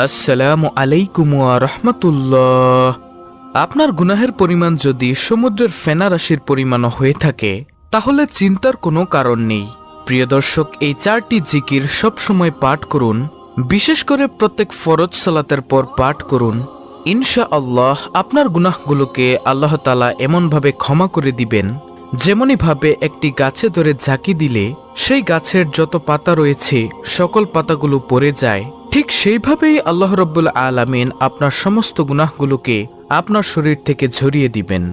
আসসালামু আলাইকুম ওয়া রাহমাতুল্লাহ। আপনার গুনাহের পরিমাণ যদি সমুদ্রের ফেনা রাশির পরিমাণও হয়ে থাকে তাহলে চিন্তার কোনো কারণ নেই। প্রিয় দর্শক, এই 4টি জিকির সব সময় পাঠ করুন, বিশেষ করে প্রত্যেক ফরজ সালাতের পর পাঠ করুন। ইনশাআল্লাহ আপনার গুনাহগুলোকে আল্লাহ তাআলা এমনভাবে ক্ষমা করে দিবেন যেমনিভাবে একটি গাছে ধরে ঝাঁকি দিলে সেই গাছের যত পাতা রয়েছে সকল পাতাগুলো পড়ে যায়, ঠিক সেইভাবেই আল্লাহ রাব্বুল আলামিন আপনার সমস্ত গুনাহগুলোকে আপনার শরীর থেকে ঝরিয়ে দিবেন।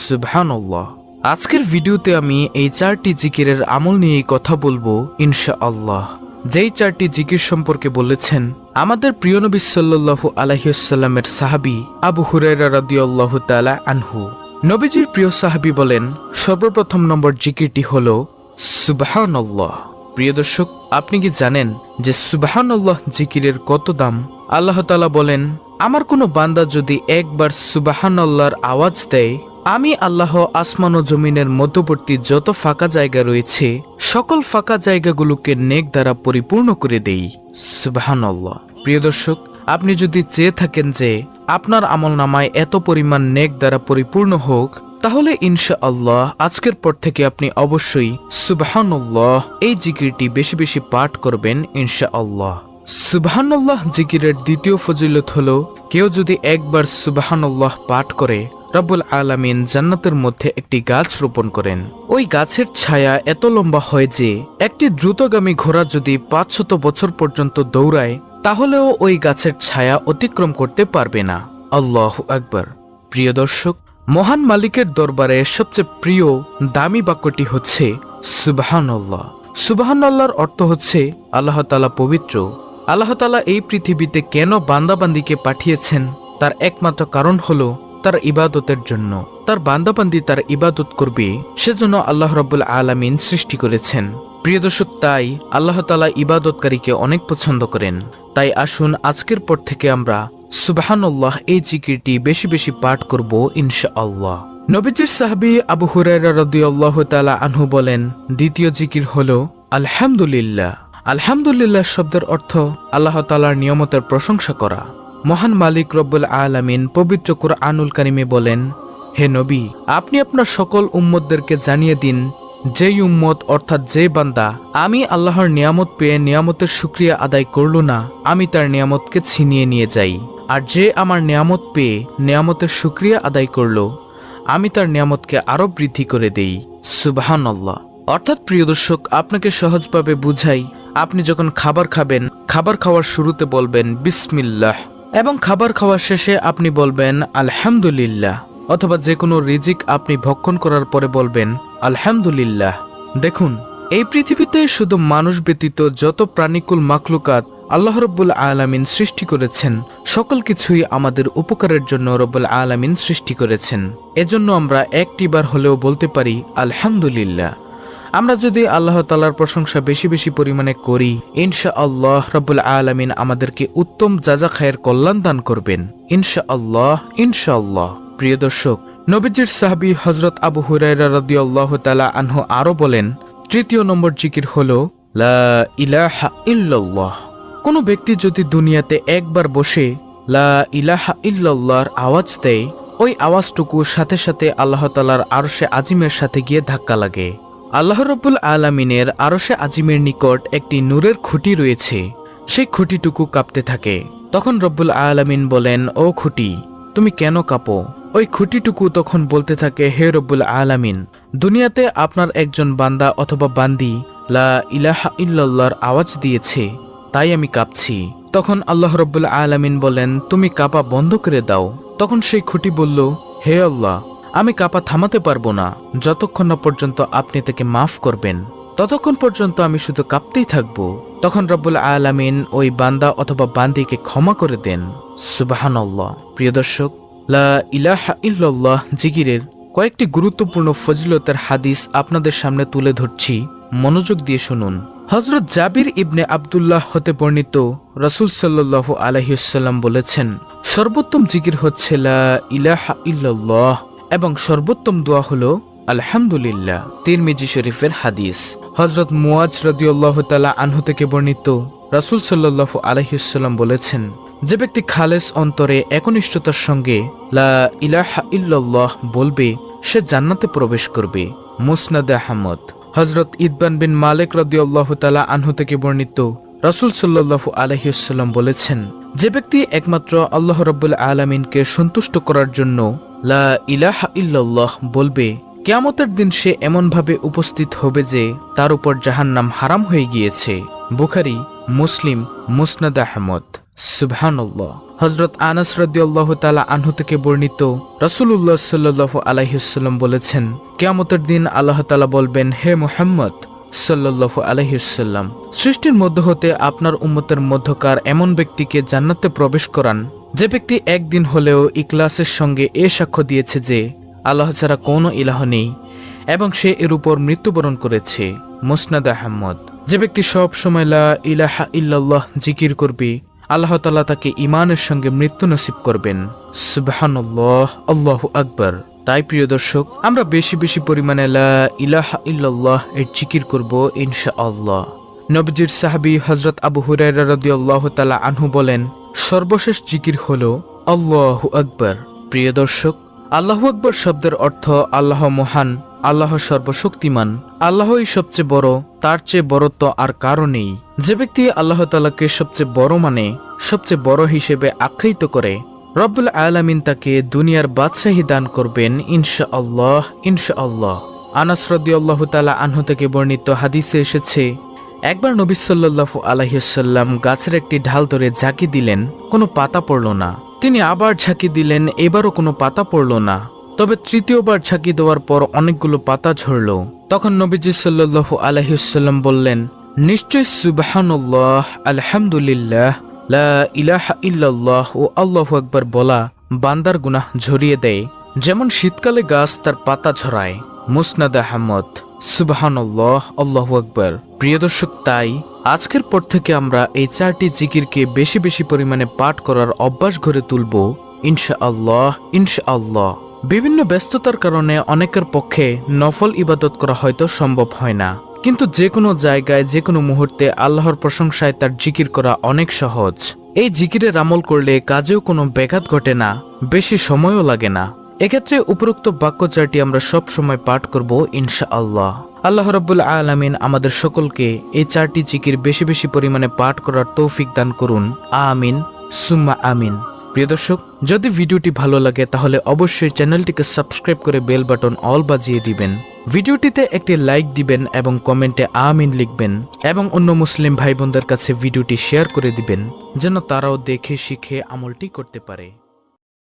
সুবহানাল্লাহ। আজকের ভিডিওতে আমি এই 4টি জিকিরের আমল নিয়েই কথা বলবো ইনশাআল্লাহ। যেই 4টি জিকির সম্পর্কে বলেছেন আমাদের প্রিয় নবী সাল্লাল্লাহু আলাইহি ওয়াসাল্লামের সাহাবী আবু হুরায়রা রাদিয়াল্লাহু তাআলা আনহু। নবীজির প্রিয় সাহাবী বলেন, সর্বপ্রথম নম্বর জিকিরটি হলো সুবহানাল্লাহ। প্রিয় দর্শক, আপনি কি জানেন যে সুবহানাল্লাহ জিকিরের কত দাম? আল্লাহ তাআলা বলেন, আমার কোনো বান্দা যদি একবার সুবহানাল্লাহর আওয়াজ দেয়, আমি আল্লাহ আসমান ও জমিনের মধ্যবর্তী যত ফাঁকা জায়গা রয়েছে সকল ফাঁকা জায়গাগুলোকে নেক দ্বারা পরিপূর্ণ করে দেই। সুবহানাল্লাহ। প্রিয় দর্শক, আপনি যদি চেয়ে থাকেন যে আপনার আমলনামায় এত পরিমাণ নেক দ্বারা পরিপূর্ণ হোক, তাহলে ইনশাআল্লাহ আজকের পর থেকে আপনি অবশ্যই সুবহানাল্লাহ এই জিকিরটি বেশি বেশি পাঠ করবেন ইনশাআল্লাহ। সুবহানাল্লাহ জিকিরের দ্বিতীয় ফজিলত হলো, কেউ যদি একবার সুবহানাল্লাহ পাঠ করে রব্বুল আলামিন জান্নাতের মধ্যে একটি গাছ রোপণ করেন। ওই গাছের ছায়া এত লম্বা হয় যে একটি দ্রুতগামী ঘোড়া যদি 500 বছর পর্যন্ত দৌড়ায় তাহলেও ওই গাছের ছায়া অতিক্রম করতে পারবে না। আল্লাহু আকবার। প্রিয় দর্শক, মহান মালিকের দরবারে সবচেয়ে প্রিয় দামি বাক্যটি হচ্ছে সুবহানাল্লাহ। সুবহানাল্লাহর অর্থ হচ্ছে আল্লাহ তাআলা পবিত্র। আল্লাহ তাআলা এই পৃথিবীতে কেন বান্দাবান্দিকে পাঠিয়েছেন তার একমাত্র কারণ হলো তার ইবাদতের জন্য। তার বান্দাবান্দি তার ইবাদত করবে সেজন্য আল্লাহ রাব্বুল আলামিন সৃষ্টি করেছেন। প্রিয় দর্শক, তাই আল্লাহ তাআলা ইবাদতকারীকে অনেক পছন্দ করেন। তাই আসুন আজকের পর থেকে আমরা সুবহানাল্লাহ এই জিকিরটি বেশি বেশি পাঠ করব ইনশাআল্লাহ। নবীজির সাহাবী আবু হুরায়রা রাদিয়াল্লাহু তাআলা আনহু বলেন, দ্বিতীয় জিকির হলো আলহামদুলিল্লাহ। আলহামদুলিল্লাহ শব্দের অর্থ আল্লাহ তাআলার নিয়ামতের প্রশংসা করা। মহান মালিক রব্বুল আলামিন পবিত্র কুরআনুল কারিমে বলেন, হে নবী, আপনি আপনার সকল উম্মতদেরকে জানিয়ে দিন, যেই উম্মত অর্থাৎ যে বান্দা আমি আল্লাহর নিয়ামত পেয়ে নিয়ামতের শুকরিয়া আদায় করল না, আমি তার নিয়ামতকে ছিনিয়ে নিয়ে যাই। আর যে আমার নিয়ামত পেয়ে নিয়ামতের শুকরিয়া আদায় করল, আমি তার নিয়ামতকে আরো বৃদ্ধি করে দেই। সুবহানাল্লাহ। অর্থাৎ প্রিয় দর্শক, আপনাকে সহজভাবে বুঝাই, আপনি যখন খাবার খাবেন, খাবার খাওয়ার শুরুতে বলবেন বিসমিল্লাহ, এবং খাবার খাওয়ার শেষে আপনি বলবেন আলহামদুলিল্লাহ, অথবা যে কোনো রিজিক আপনি ভক্ষণ করার পরে বলবেন আলহামদুলিল্লাহ। দেখুন, এই পৃথিবীতে শুধু মানুষ ব্যতীত যত প্রাণীকুল মাখলুকাত আল্লাহ রাব্বুল আলামিন সৃষ্টি করেছেন, সকল কিছুই আমাদের উপকারের জন্য রাব্বুল আলামিন সৃষ্টি করেছেন। এজন্য আমরা একটিবার হলেও বলতে পারি আলহামদুলিল্লাহ। আমরা যদি আল্লাহ তাআলার প্রশংসা বেশি বেশি পরিমাণে করি, ইনশাআল্লাহ রাব্বুল আলামিন আমাদেরকে উত্তম যাজা খায়ের কল্যাণ দান করবেন ইনশাআল্লাহ ইনশাআল্লাহ। প্রিয় দর্শক, নবীজির সাহাবী হযরত আবু হুরায়রা রাদিয়াল্লাহু তাআলা আনহু আরো বলেন, তৃতীয় নম্বর জিকির হলো লা ইলাহা ইল্লাল্লাহ। কোনো ব্যক্তি যদি দুনিয়াতে একবার বসে লা ইলাহা ইল্লাল্লাহর আওয়াজ দেয়, ওই আওয়াজটুকু সাথে সাথে আল্লাহ তাআলার আরশে আজিমের সাথে গিয়ে ধাক্কা লাগে। আল্লাহ রাব্বুল আলামিনের আরশে আজিমের নিকট একটি নূরের খুঁটি রয়েছে, সেই খুঁটিটুকু কাঁপতে থাকে। তখন রব্বুল আলামিন বলেন, ও খুঁটি, তুমি কেন কাঁপো? ওই খুঁটিটুকু তখন বলতে থাকে, হে রব্বুল আলামিন, দুনিয়াতে আপনার একজন বান্দা অথবা বান্দি লা ইলাহা ইল্লাল্লাহর আওয়াজ দিয়েছে, তাই আমি কাঁপছি। তখন আল্লাহ রাব্বুল আলামিন বলেন, তুমি কাঁপা বন্ধ করে দাও। তখন সেই খুঁটি বলল, হে আল্লাহ, আমি কাঁপা থামাতে পারবো না যতক্ষণ না পর্যন্ত আপনি তাকে মাফ করবেন, ততক্ষণ পর্যন্ত আমি শুধু কাঁপতেই থাকবো। তখন রব্বুল আলামিন ওই বান্দা অথবা বান্দিকে ক্ষমা করে দেন। সুবহানাল্লাহ। প্রিয় দর্শক, লা ইলাহা ইল্লাল্লাহ জিকিরের কয়েকটি গুরুত্বপূর্ণ ফজিলতের হাদিস আপনাদের সামনে তুলে ধরছি, মনোযোগ দিয়ে শুনুন। হযরত জাবির ইবনে আব্দুল্লাহ হতে বর্ণিত, রাসূল সাল্লাল্লাহু আলাইহি ওয়াসাল্লাম বলেছেন, সর্বোত্তম জিকির হচ্ছে লা ইলাহা ইল্লাল্লাহ এবং সর্বোত্তম দোয়া হলো আলহামদুলিল্লাহ। তিরমিজি শরীফের হাদিস। হযরত মুয়াজ রাদিয়াল্লাহু তাআলা আনহু থেকে বর্ণিত, রাসূল সাল্লাল্লাহু আলাইহি ওয়াসাল্লাম বলেছেন, যে ব্যক্তি খালেস অন্তরে একনিষ্ঠতার সঙ্গে লা ইলাহা ইল্লাল্লাহ বলবে সে জান্নাতে প্রবেশ করবে। মুসনাদে আহমদ। হযরত ইতবান বিন মালিক রাদিয়াল্লাহু তাআলা আনহু থেকে বর্ণিত, রাসূল সাল্লাল্লাহু আলাইহি ওয়াসাল্লাম বলেছেন, যে ব্যক্তি একমাত্র আল্লাহ রাব্বুল আলামিনকে সন্তুষ্ট করার জন্য লা ইলাহা ইল্লাল্লাহ বলবে, কিয়ামতের দিন সে এমনভাবে উপস্থিত হবে যে তার উপর জাহান্নাম হারাম হয়ে গিয়েছে। বুখারী, মুসলিম, মুসনাদ আহমদ। সুবহানাল্লাহ। হযরত আনাস রাদিয়াল্লাহু তাআলা আনহু থেকে বর্ণিত, রাসূলুল্লাহ সাল্লাল্লাহু আলাইহি ওয়াসাল্লাম বলেছেন, কিয়ামতের দিন আল্লাহ তাআলা বলবেন, হে মুহাম্মদ সাল্লাল্লাহু আলাইহি ওয়াসাল্লাম, সৃষ্টির মধ্য হতে আপনার উম্মতের মধ্যকার এমন ব্যক্তিকে জান্নাতে প্রবেশ করান যে ব্যক্তি একদিন হলেও ইখলাসের সঙ্গে এ সাক্ষ্য দিয়েছে যে আল্লাহ ছাড়া কোনো ইলাহ নেই এবং সে এর উপর মৃত্যুবরণ করেছে। মুসনাদ আহমদ। যে ব্যক্তি সব সময় লা ইলাহা ইল্লাল্লাহ জিকির করবে, আল্লাহ তাআলা তাকে ঈমানের সঙ্গে মৃত্যু নসিব করবেন। সুবহানাল্লাহ, আল্লাহু আকবার। তাই প্রিয় দর্শক, আমরা বেশি বেশি পরিমাণে লা ইলাহা ইল্লাল্লাহ এর জিকির করব ইনশাআল্লাহ। নবীজির সাহাবী হযরত আবু হুরায়রা রাদিয়াল্লাহু তাআলা আনহু বলেন, সর্বশেষ জিকির হলো আল্লাহু আকবার। প্রিয় দর্শক, আল্লাহু আকবার শব্দের অর্থ আল্লাহ মহান, আল্লাহ সর্বশক্তিমান, আল্লাহই সবচেয়ে বড়, তার চেয়ে বড় তো আর কারো নেই। যে ব্যক্তি আল্লাহ তাআলাকে সবচেয়ে বড় মানে সবচেয়ে বড় হিসেবে আখ্যায়িত করে, রব্বুল আলামিন তাকে দুনিয়ার বাদশাহী দান করবেন ইনশাআল্লাহ, ইনশাআল্লাহ। আনাস রাদিয়াল্লাহু তাআলা আনহু থেকে বর্ণিত হাদিসে এসেছে, একবার নবী সাল্লাল্লাহু আলাইহি ওয়াসাল্লাম গাছের একটি ঢাল ধরে ঝাঁকি দিলেন, কোনো পাতা পড়ল না। তিনি আবার ঝাঁকি দিলেন, এবারও কোনো পাতা পড়ল না। তবে তৃতীয়বার ঝাঁকি দেওয়ার পর অনেকগুলো পাতা ঝরল। তখন নবীজি সাল্লাল্লাহু আলাইহি ওয়াসাল্লাম বললেন, নিশ্চয় সুবহানাল্লাহ, আলহামদুলিল্লাহ, লা ইলাহা ইল্লাল্লাহ ও আল্লাহু আকবার বলা বান্দার গুনাহ ঝরিয়ে দেয়, যেমন শীতকালে গাছ তার পাতা ঝরায়। মুসনাদ আহমদ। সুবহানাল্লাহ, আল্লাহু আকবার। প্রিয় দর্শক, তাই আজকের পর থেকে আমরা এই 4টি জিকিরকে বেশি বেশি পরিমাণে পাঠ করার অভ্যাস গড়ে তুলব ইনশাআল্লাহ, ইনশাআল্লাহ। বিভিন্ন ব্যস্ততার কারণে অনেকের পক্ষে নফল ইবাদত করা হয়তো সম্ভব হয় না, কিন্তু যে কোনো জায়গায় যে কোনো মুহূর্তে আল্লাহর প্রশংসায় তার জিকির করা অনেক সহজ। এই জিকিরের আমল করলে কাজেও কোনো ব্যাঘাত ঘটে না, বেশি সময়ও লাগে না। এক্ষেত্রে উপরোক্ত বাক্য 4টি আমরা সব সময় পাঠ করব ইনশাআল্লাহ। আল্লাহ রাব্বুল আলামিন আমাদের সকলকে এই 4টি জিকির বেশি বেশি পরিমাণে পাঠ করার তৌফিক দান করুন। আমিন, সুম্মা আমিন। প্রিয় দর্শক, যদি ভিডিওটি ভালো লাগে তাহলে অবশ্যই চ্যানেলটিকে সাবস্ক্রাইব করে বেল বাটন অল বাজিয়ে দিবেন। ভিডিওটিতে একটি লাইক দিবেন এবং কমেন্টে আমিন লিখবেন এবং অন্য মুসলিম ভাই বোনদের কাছে ভিডিওটি শেয়ার করে দিবেন, যেন তারাও দেখে শিখে আমলটি করতে পারে।